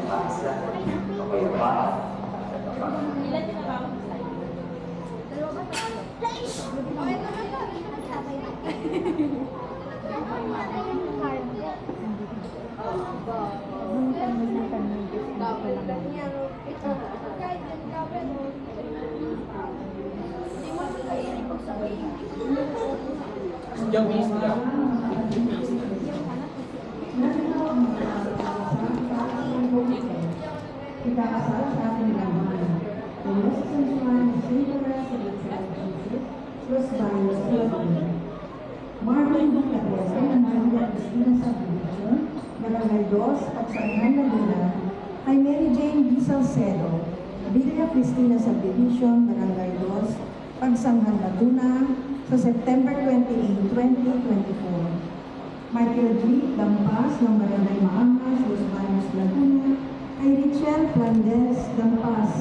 Okay ba? Ilan din na ba ako sa iyo? Dalawa ba? Okay naman ba? Yung easy lang. Ikakasal sa ating laman. The Western One is Singular Jesus, Los Baños, Philippines. Marvin Bucatese ng Maria Cristina Subdivision, Barangay 2, Pagsangan, Laguna, ay Mary Jane B. Salcedo, Villa Cristina Subdivision, Barangay 2, Pagsangan, Laguna, sa September 28, 2024. Michael G. Dampas ng Barangay Maangas, Los Baños, Laguna, ay Richelle Flandes Dampas